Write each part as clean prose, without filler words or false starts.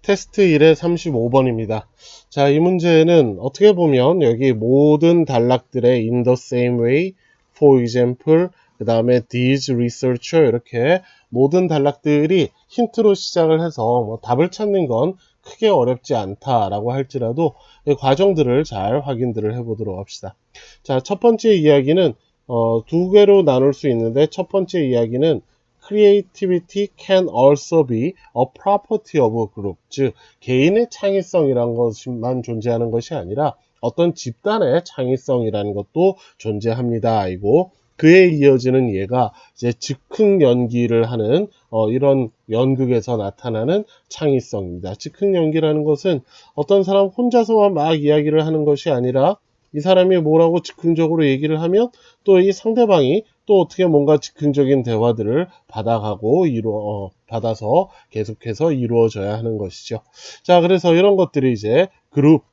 테스트 1의 35번입니다. 자, 이 문제는 어떻게 보면 여기 모든 단락들의 in the same way, for example, 그 다음에 these researcher 이렇게 모든 단락들이 힌트로 시작을 해서 뭐 답을 찾는 건 크게 어렵지 않다라고 할지라도 이 과정들을 잘 확인들을 해보도록 합시다. 자, 첫 번째 이야기는 두 개로 나눌 수 있는데 첫 번째 이야기는 Creativity can also be a property of a group. 즉, 개인의 창의성이라는 것만 존재하는 것이 아니라 어떤 집단의 창의성이라는 것도 존재합니다. 이고 그에 이어지는 예가 이제 즉흥 연기를 하는 이런 연극에서 나타나는 창의성입니다. 즉흥 연기라는 것은 어떤 사람 혼자서만 막 이야기를 하는 것이 아니라 이 사람이 뭐라고 즉흥적으로 얘기를 하면 또 이 상대방이 또 어떻게 뭔가 즉흥적인 대화들을 받아서 계속해서 이루어져야 하는 것이죠. 자, 그래서 이런 것들이 이제 그룹,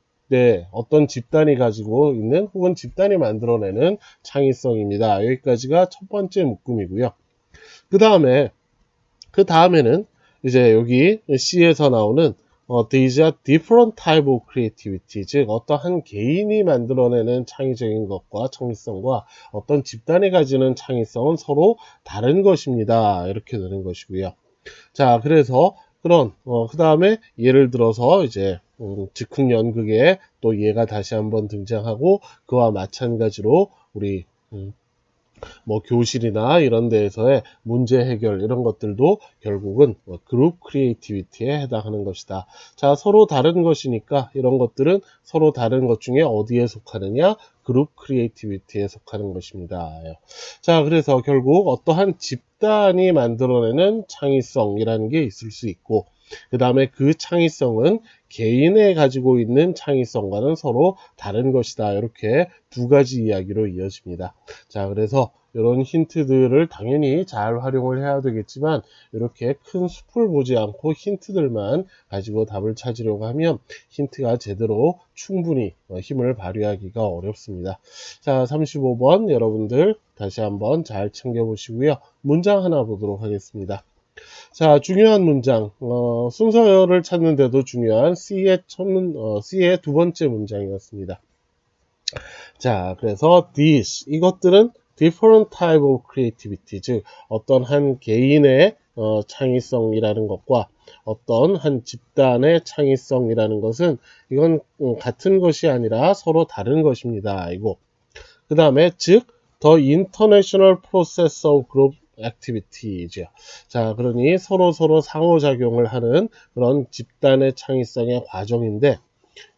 어떤 집단이 가지고 있는 혹은 집단이 만들어내는 창의성입니다. 여기까지가 첫 번째 묶음이고요. 그 다음에는 이제 여기 C에서 나오는 these are different type of creativity, 즉 어떠한 개인이 만들어내는 창의적인 것과 창의성과 어떤 집단이 가지는 창의성은 서로 다른 것입니다. 이렇게 되는 것이고요. 자, 그래서 그런 그 다음에 예를 들어서 이제 즉흥 연극에 또 얘가 다시 한번 등장하고 그와 마찬가지로 우리 뭐 교실이나 이런 데에서의 문제 해결 이런 것들도 결국은 그룹 크리에이티비티에 해당하는 것이다. 자, 서로 다른 것이니까 이런 것들은 서로 다른 것 중에 어디에 속하느냐? 그룹 크리에이티비티에 속하는 것입니다. 자, 그래서 결국 어떠한 집단이 만들어내는 창의성이라는 게 있을 수 있고 그 다음에 그 창의성은 개인의 가지고 있는 창의성과는 서로 다른 것이다. 이렇게 두 가지 이야기로 이어집니다. 자, 그래서 이런 힌트들을 당연히 잘 활용을 해야 되겠지만 이렇게 큰 숲을 보지 않고 힌트들만 가지고 답을 찾으려고 하면 힌트가 제대로 충분히 힘을 발휘하기가 어렵습니다. 자, 35번 여러분들 다시 한번 잘 챙겨보시고요. 문장 하나 보도록 하겠습니다. 자, 중요한 문장, 순서를 찾는데도 중요한 C의 두 번째 문장이었습니다. 자, 그래서 these, 이것들은 different type of creativity, 즉 어떤 한 개인의 창의성이라는 것과 어떤 한 집단의 창의성이라는 것은 이건 같은 것이 아니라 서로 다른 것입니다. 이거. 그 다음에 즉 the international process of group activity죠. 자, 그러니 서로 상호작용을 하는 그런 집단의 창의성의 과정인데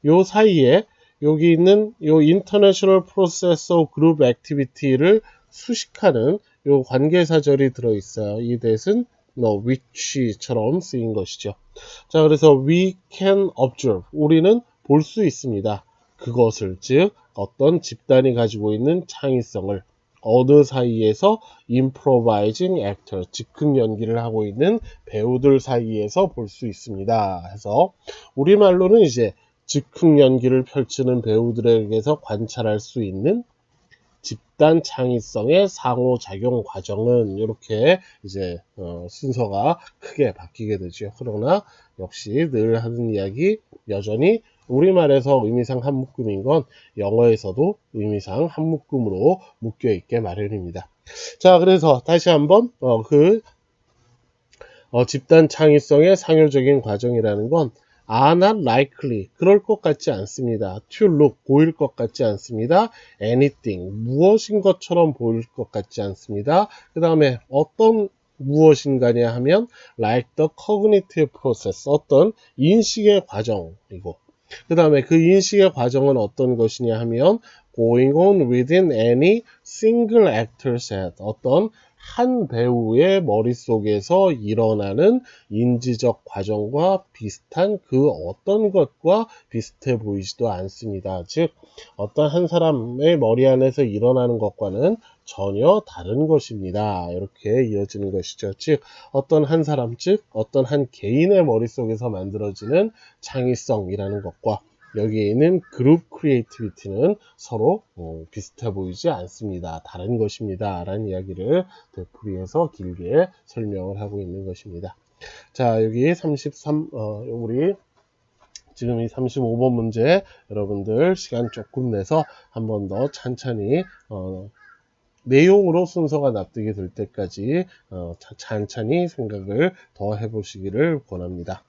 요 사이에 여기 있는 요 international process of group activity를 수식하는 요 관계사절이 들어있어요. 이 that은 which처럼 쓰인 것이죠. 자, 그래서 we can observe, 우리는 볼 수 있습니다. 그것을, 즉 어떤 집단이 가지고 있는 창의성을 어느 사이에서 improvising actor, 즉흥 연기를 하고 있는 배우들 사이에서 볼 수 있습니다. 해서 우리말로는 이제 즉흥 연기를 펼치는 배우들에게서 관찰할 수 있는 집단 창의성의 상호작용 과정은 이렇게 이제 순서가 크게 바뀌게 되죠. 그러나 역시 늘 하는 이야기, 여전히 우리말에서 의미상 한 묶음인 건 영어에서도 의미상 한 묶음으로 묶여 있게 마련입니다. 자, 그래서 다시 한번 집단 창의성의 상호적인 과정이라는 건 are not likely, 그럴 것 같지 않습니다. to look, 보일 것 같지 않습니다. anything, 무엇인 것처럼 보일 것 같지 않습니다. 그 다음에 어떤 무엇인가냐 하면 like the cognitive process, 어떤 인식의 과정이고 그 다음에 그 인식의 과정은 어떤 것이냐 하면 going on within any single actor's head, 어떤 한 배우의 머릿속에서 일어나는 인지적 과정과 비슷한 그 어떤 것과 비슷해 보이지도 않습니다. 즉 어떤 한 사람의 머리 안에서 일어나는 것과는 전혀 다른 것입니다. 이렇게 이어지는 것이죠. 즉 어떤 한 사람, 즉 어떤 한 개인의 머릿속에서 만들어지는 창의성이라는 것과 여기에 있는 그룹 크리에이티비티는 서로 비슷해 보이지 않습니다. 다른 것입니다. 라는 이야기를 되풀이해서 길게 설명을 하고 있는 것입니다. 자, 여기 33, 우리 지금 이 35번 문제 여러분들 시간 조금 내서 한 번 더 찬찬히 내용으로 순서가 납득이 될 때까지 찬찬히 생각을 더 해보시기를 권합니다.